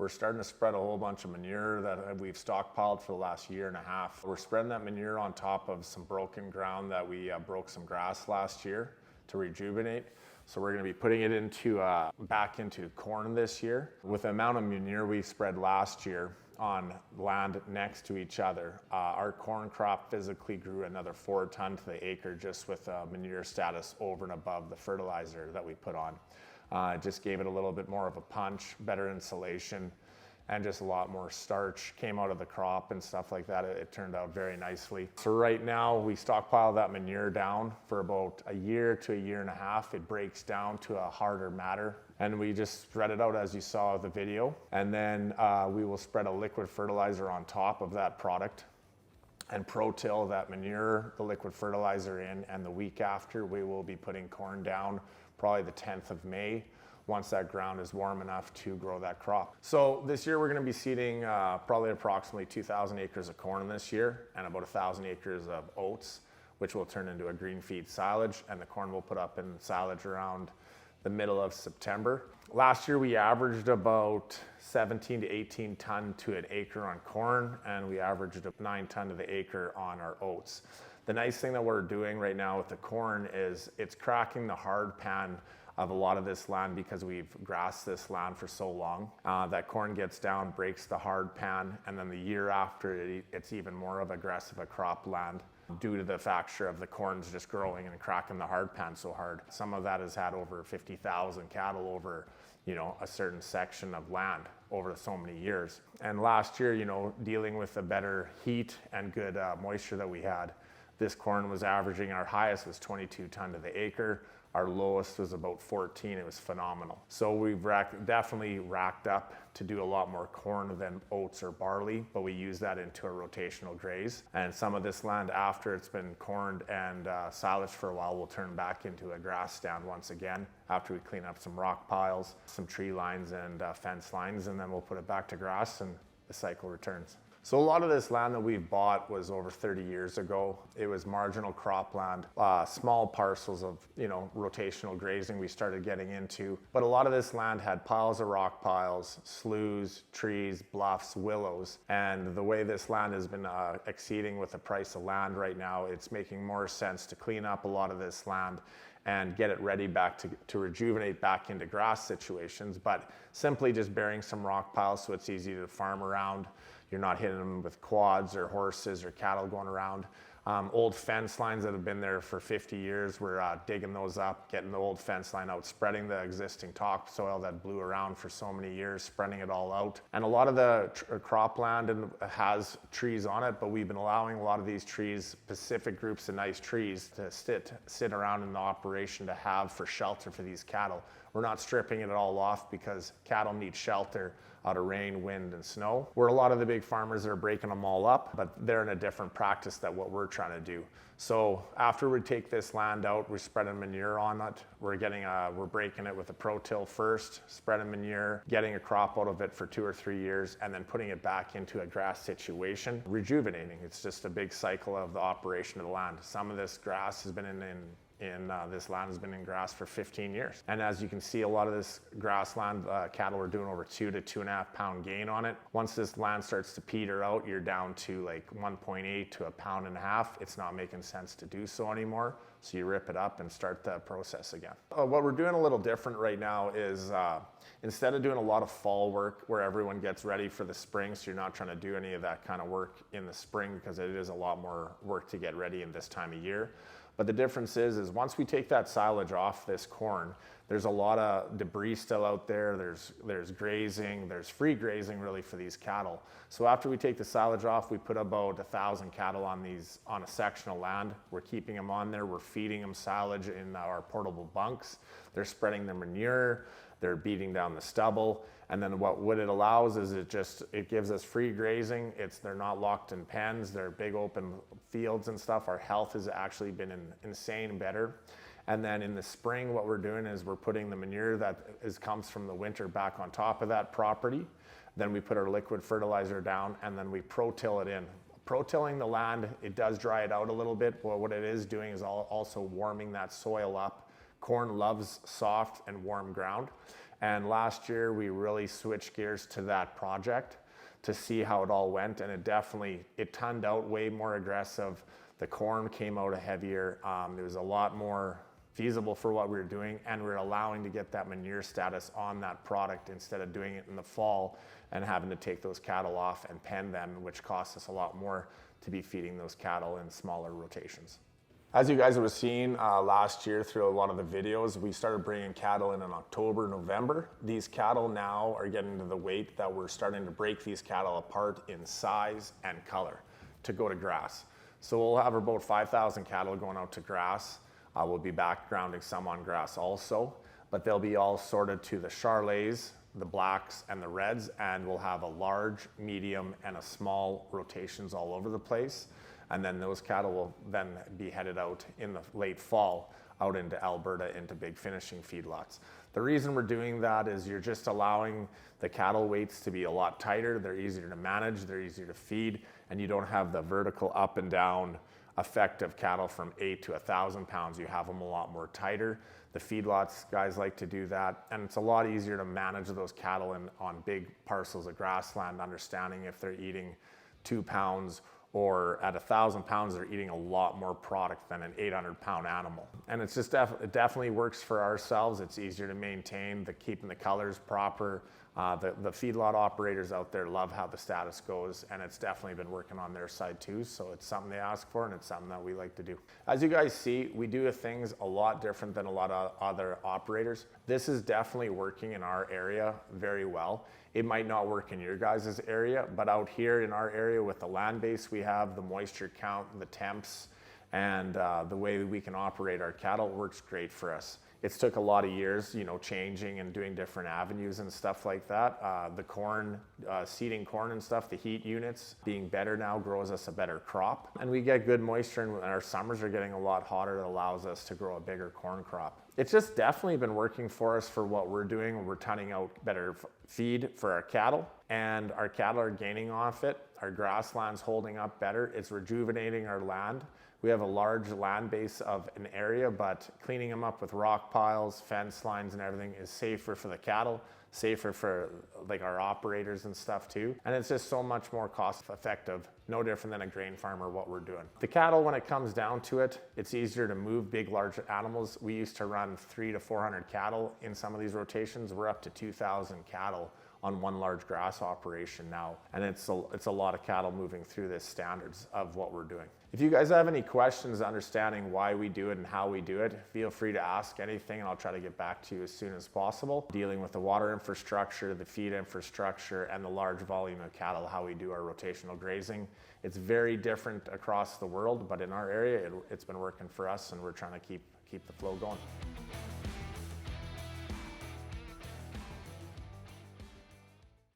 We're starting to spread a whole bunch of manure that we've stockpiled for the last year and a half. We're spreading that manure on top of some broken ground that we broke some grass last year to rejuvenate. So we're going to be putting it into back into corn this year. With the amount of manure we spread last year on land next to each other, our corn crop physically grew another 4 tons to the acre just with manure status over and above the fertilizer that we put on. It just gave it a little bit more of a punch, better insulation, and just a lot more starch came out of the crop and stuff like that. It turned out very nicely. So right now we stockpile that manure down for about a year to a year and a half. It breaks down to a harder matter, and we just spread it out as you saw the video. And then we will spread a liquid fertilizer on top of that product and pro-till that manure, the liquid fertilizer in, and the week after we will be putting corn down, probably the 10th of May, once that ground is warm enough to grow that crop. So this year we're going to be seeding probably approximately 2,000 acres of corn this year and about 1,000 acres of oats, which will turn into a green feed silage, and the corn will put up in silage around the middle of September. Last year we averaged about 17 to 18 ton to an acre on corn, and we averaged 9 ton to the acre on our oats. The nice thing that we're doing right now with the corn is it's cracking the hard pan of a lot of this land because we've grassed this land for so long. That corn gets down, breaks the hard pan, and then the year after it's even more of aggressive a crop land due to the factor of the corn's just growing and cracking the hard pan so hard. Some of that has had over 50,000 cattle over, a certain section of land over so many years. And last year, dealing with the better heat and good moisture that we had, this corn was averaging, our highest was 22 ton to the acre. Our lowest was about 14. It was phenomenal. So we've definitely racked up to do a lot more corn than oats or barley, but we use that into a rotational graze. And some of this land, after it's been corned and silaged for a while, will turn back into a grass stand once again after we clean up some rock piles, some tree lines and fence lines, and then we'll put it back to grass and the cycle returns. So a lot of this land that we've bought was over 30 years ago. It was marginal cropland, small parcels of, rotational grazing we started getting into. But a lot of this land had piles of rock piles, sloughs, trees, bluffs, willows. And the way this land has been exceeding with the price of land right now, it's making more sense to clean up a lot of this land and get it ready back to rejuvenate back into grass situations, but simply just burying some rock piles so it's easy to farm around. You're not hitting them with quads or horses or cattle going around. Old fence lines that have been there for 50 years, we're digging those up, getting the old fence line out, spreading the existing topsoil that blew around for so many years, spreading it all out. And a lot of the cropland has trees on it, but we've been allowing a lot of these trees, specific groups of nice trees, to sit around in the operation to have for shelter for these cattle. We're not stripping it all off because cattle need shelter out of rain, wind, and snow. Where a lot of the big farmers are breaking them all up, but they're in a different practice than what we're trying to do. So after we take this land out, we're spreading manure on it. We're breaking it with a pro-till first, spreading manure, getting a crop out of it for 2 or 3 years, and then putting it back into a grass situation, rejuvenating. It's just a big cycle of the operation of the land. Some of this grass has been this land has been in grass for 15 years. And as you can see, a lot of this grassland, cattle are doing over 2 to 2.5 pound gain on it. Once this land starts to peter out, you're down to like 1.8 to 1.5 pounds. It's not making sense to do so anymore. So you rip it up and start the process again. What we're doing a little different right now is instead of doing a lot of fall work where everyone gets ready for the spring, so you're not trying to do any of that kind of work in the spring because it is a lot more work to get ready in this time of year. But the difference is once we take that silage off this corn, there's a lot of debris still out there. There's grazing, there's free grazing really for these cattle. So after we take the silage off, we put about 1,000 cattle on a section of land. We're keeping them on there. We're feeding them silage in our portable bunks. They're spreading their manure. They're beating down the stubble. And then what it allows is it gives us free grazing. They're not locked in pens. They're big open fields and stuff. Our health has actually been insane better. And then in the spring, what we're doing is we're putting the manure comes from the winter back on top of that property. Then we put our liquid fertilizer down and then we pro-till it in. Pro-tilling the land, it does dry it out a little bit, but what it is doing is also warming that soil up. Corn loves soft and warm ground. And last year we really switched gears to that project to see how it all went, and it turned out way more aggressive. The corn came out heavier. It was a lot more feasible for what we were doing, and we were allowing to get that manure status on that product instead of doing it in the fall and having to take those cattle off and pen them, which costs us a lot more to be feeding those cattle in smaller rotations. As you guys were seeing last year through a lot of the videos, we started bringing cattle in October, November. These cattle now are getting to the weight that we're starting to break these cattle apart in size and color to go to grass. So we'll have about 5,000 cattle going out to grass. We'll be back grounding some on grass also, but they'll be all sorted to the Charolais, the blacks and the reds, and we'll have a large, medium, and a small rotations all over the place. And then those cattle will then be headed out in the late fall out into Alberta into big finishing feedlots. The reason we're doing that is you're just allowing the cattle weights to be a lot tighter. They're easier to manage, they're easier to feed, and you don't have the vertical up and down effect of cattle from 8 to 1,000 pounds. You have them a lot more tighter. The feedlots guys like to do that, and it's a lot easier to manage those cattle on big parcels of grassland, understanding if they're eating 2 pounds or at 1,000 pounds, they're eating a lot more product than an 800-pound animal. And it's just it definitely works for ourselves. It's easier to maintain, keeping the colors proper. The feedlot operators out there love how the status goes, and it's definitely been working on their side too. So it's something they ask for, and it's something that we like to do. As you guys see, we do things a lot different than a lot of other operators. This is definitely working in our area very well. It might not work in your guys' area, but out here in our area with the land base we have, the moisture count, the temps, and the way we can operate our cattle works great for us. It's took a lot of years, changing and doing different avenues and stuff like that. The corn, seeding corn and stuff, the heat units being better now grows us a better crop. And we get good moisture, and our summers are getting a lot hotter. It allows us to grow a bigger corn crop. It's just definitely been working for us for what we're doing. We're turning out better feed for our cattle, and our cattle are gaining off it. Our grassland's holding up better. It's rejuvenating our land. We have a large land base of an area, but cleaning them up with rock piles, fence lines and everything is safer for the cattle, safer for our operators and stuff too. And it's just so much more cost effective, no different than a grain farmer what we're doing. The cattle, when it comes down to it, it's easier to move big, large animals. We used to run 300 to 400 cattle in some of these rotations. We're up to 2,000 cattle on one large grass operation now. And it's a lot of cattle moving through this standards of what we're doing. If you guys have any questions understanding why we do it and how we do it, feel free to ask anything and I'll try to get back to you as soon as possible. Dealing with the water infrastructure, the feed infrastructure, and the large volume of cattle, how we do our rotational grazing. It's very different across the world, but in our area, it's been working for us, and we're trying to keep the flow going.